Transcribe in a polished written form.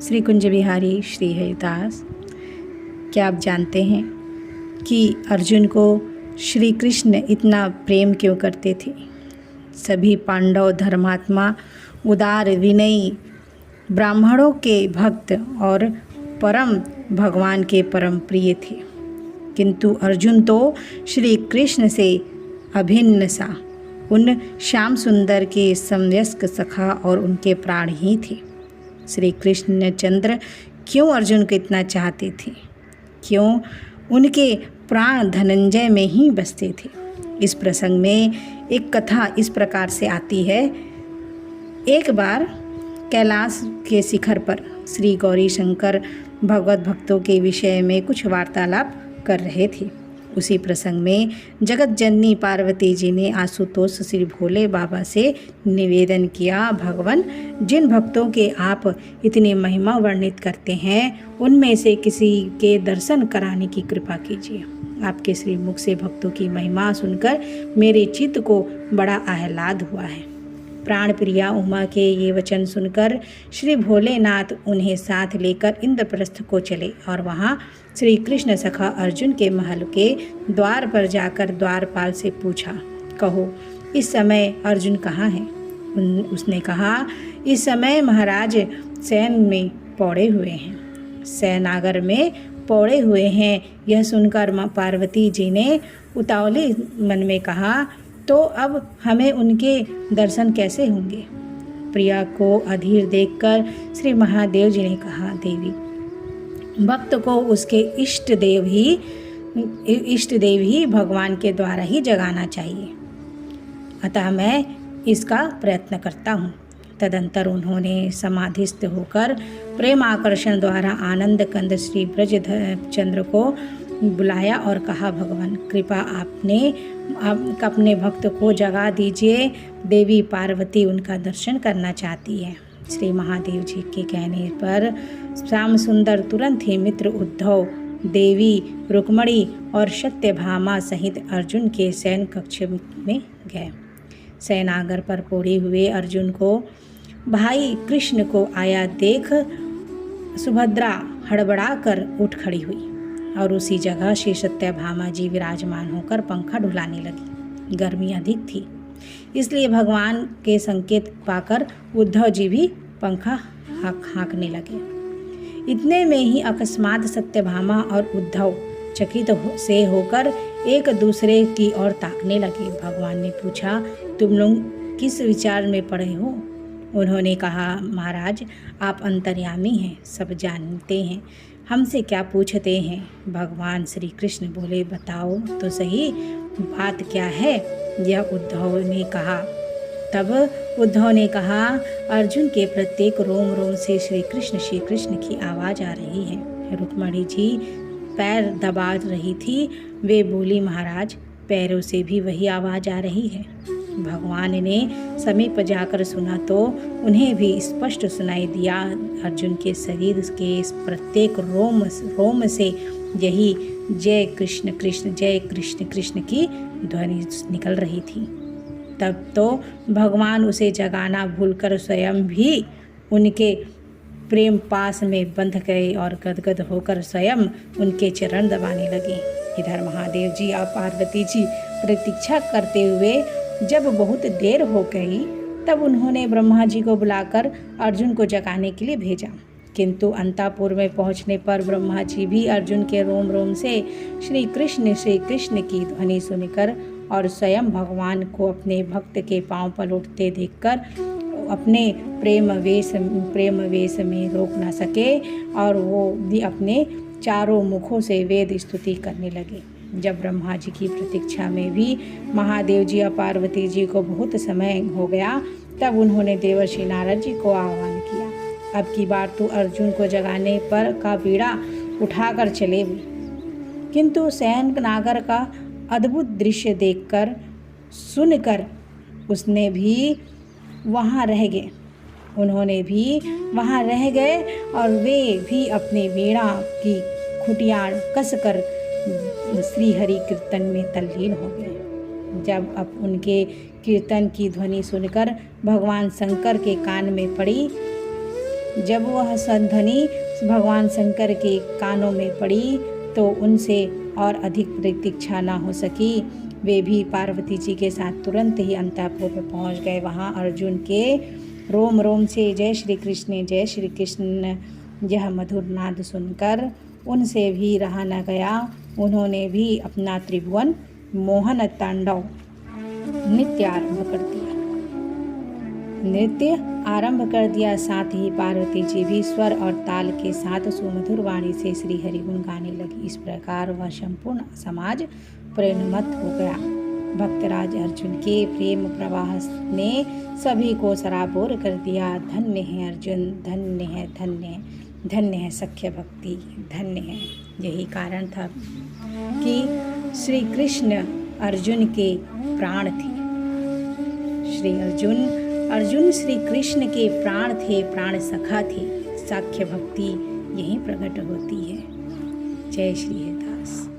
श्री कुंज बिहारी श्री हरिदास। क्या आप जानते हैं कि अर्जुन को श्री कृष्ण इतना प्रेम क्यों करते थे? सभी पांडव धर्मात्मा, उदार, विनयी, ब्राह्मणों के भक्त और परम भगवान के परम प्रिय थे, किंतु अर्जुन तो श्री कृष्ण से अभिन्न सा, उन श्याम सुंदर के समवयस्क सखा और उनके प्राण ही थे। श्री कृष्ण चंद्र क्यों अर्जुन को इतना चाहते थे? क्यों उनके प्राण धनंजय में ही बसते थे? इस प्रसंग में एक कथा इस प्रकार से आती है। एक बार कैलाश के शिखर पर श्री गौरी शंकर भगवत भक्तों के विषय में कुछ वार्तालाप कर रहे थे। उसी प्रसंग में जगत जननी पार्वती जी ने आशुतोष श्री भोले बाबा से निवेदन किया, भगवान, जिन भक्तों के आप इतनी महिमा वर्णित करते हैं, उनमें से किसी के दर्शन कराने की कृपा कीजिए। आपके श्री मुख से भक्तों की महिमा सुनकर मेरे चित्त को बड़ा आह्लाद हुआ है। प्राण प्रिया उमा के ये वचन सुनकर श्री भोलेनाथ उन्हें साथ लेकर इंद्रप्रस्थ को चले और वहाँ श्री कृष्ण सखा अर्जुन के महल के द्वार पर जाकर द्वारपाल से पूछा, कहो इस समय अर्जुन कहाँ है? उसने कहा, इस समय महाराज शयन में पौड़े हुए हैं, शयनागर में पौड़े हुए हैं। यह सुनकर माँ पार्वती जी ने उतावले मन में कहा, तो अब हमें उनके दर्शन कैसे होंगे? प्रिया को अधीर देखकर श्री महादेव जी ने कहा, देवी, भक्त को उसके इष्ट देव ही भगवान के द्वारा ही जगाना चाहिए, अतः मैं इसका प्रयत्न करता हूँ। तदंतर उन्होंने समाधिस्थ होकर प्रेम आकर्षण द्वारा आनंद कंद श्री ब्रज चंद्र को बुलाया और कहा, भगवान, कृपा आप अपने भक्त को जगा दीजिए। देवी पार्वती उनका दर्शन करना चाहती है। श्री महादेव जी के कहने पर श्याम सुंदर तुरंत ही मित्र उद्धव, देवी रुक्मणी और सत्यभामा सहित अर्जुन के शयन कक्ष में गए। शयनागर पर पौड़े हुए अर्जुन को भाई कृष्ण को आया देख सुभद्रा हड़बड़ा कर उठ खड़ी हुई और उसी जगह श्री सत्यभामा जी विराजमान होकर पंखा ढुलाने लगी। गर्मी अधिक थी, इसलिए भगवान के संकेत पाकर उद्धव जी भी पंखा हाँकने लगे। इतने में ही अकस्मात सत्यभामा और उद्धव चकित से होकर एक दूसरे की ओर ताकने लगे। भगवान ने पूछा, तुम लोग किस विचार में पड़े हो? उन्होंने कहा, महाराज, आप अंतर्यामी हैं, सब जानते हैं, हमसे क्या पूछते हैं? भगवान श्री कृष्ण बोले, बताओ तो सही, बात क्या है? यह उद्धव ने कहा। तब उद्धव ने कहा, अर्जुन के प्रत्येक रोम रोम से श्री कृष्ण की आवाज़ आ रही है। रुक्मणी जी पैर दबा रही थी, वे बोली, महाराज, पैरों से भी वही आवाज़ आ रही है। भगवान ने समीप जाकर सुना तो उन्हें भी स्पष्ट सुनाई दिया। अर्जुन के शरीर के इस प्रत्येक रोम से यही जय कृष्ण कृष्ण, जय कृष्ण कृष्ण की ध्वनि निकल रही थी। तब तो भगवान उसे जगाना भूलकर स्वयं भी उनके प्रेम पास में बंध गए और गदगद होकर स्वयं उनके चरण दबाने लगे। इधर महादेव जी और पार्वती जी प्रतीक्षा करते हुए जब बहुत देर हो गई, तब उन्होंने ब्रह्मा जी को बुलाकर अर्जुन को जगाने के लिए भेजा, किंतु अंतापुर में पहुंचने पर ब्रह्मा जी भी अर्जुन के रोम रोम से श्री कृष्ण की ध्वनि सुनकर और स्वयं भगवान को अपने भक्त के पांव पर उठते देखकर अपने प्रेम वेश में रोक न सके और वो भी अपने चारों मुखों से वेद स्तुति करने लगे। जब ब्रह्मा जी की प्रतीक्षा में भी महादेव जी और पार्वती जी को बहुत समय हो गया, तब उन्होंने देवर्षि नारद जी को आह्वान किया, अब की बार तू अर्जुन को जगाने पर का बीड़ा उठाकर चले। किंतु शयननागर का अद्भुत दृश्य देखकर सुनकर उन्होंने भी वहाँ रह गए और वे भी अपने वीणा की खुटियाँ कसकर श्री हरि कीर्तन में तल्लीन हो गए। जब अब उनके कीर्तन की ध्वनि सुनकर भगवान शंकर के कान में पड़ी जब वह संध्वनि भगवान शंकर के कानों में पड़ी तो उनसे और अधिक प्रतीक्षा न हो सकी। वे भी पार्वती जी के साथ तुरंत ही अंतःपुर में पहुँच गए। वहाँ अर्जुन के रोम रोम से जय श्री कृष्ण यह मधुर नाद सुनकर उनसे भी रहा न गया। उन्होंने भी अपना त्रिभुवन मोहन तांडव नृत्य आरंभ कर दिया। साथ ही पार्वती जी भी स्वर और ताल के साथ सुमधुर वाणी से श्री हरि गुण गाने लगी। इस प्रकार वह संपूर्ण समाज प्रेममत हो गया। भक्तराज अर्जुन के प्रेम प्रवाह ने सभी को सराबोर कर दिया। धन्य है अर्जुन, धन्य है, धन्य है, धन्य है सख्य भक्ति, धन्य है। यही कारण था कि श्री कृष्ण अर्जुन के प्राण थे। अर्जुन श्री कृष्ण के प्राण थे, प्राण सखा थे। साख्य भक्ति यही प्रकट होती है। जय श्री हरिदास।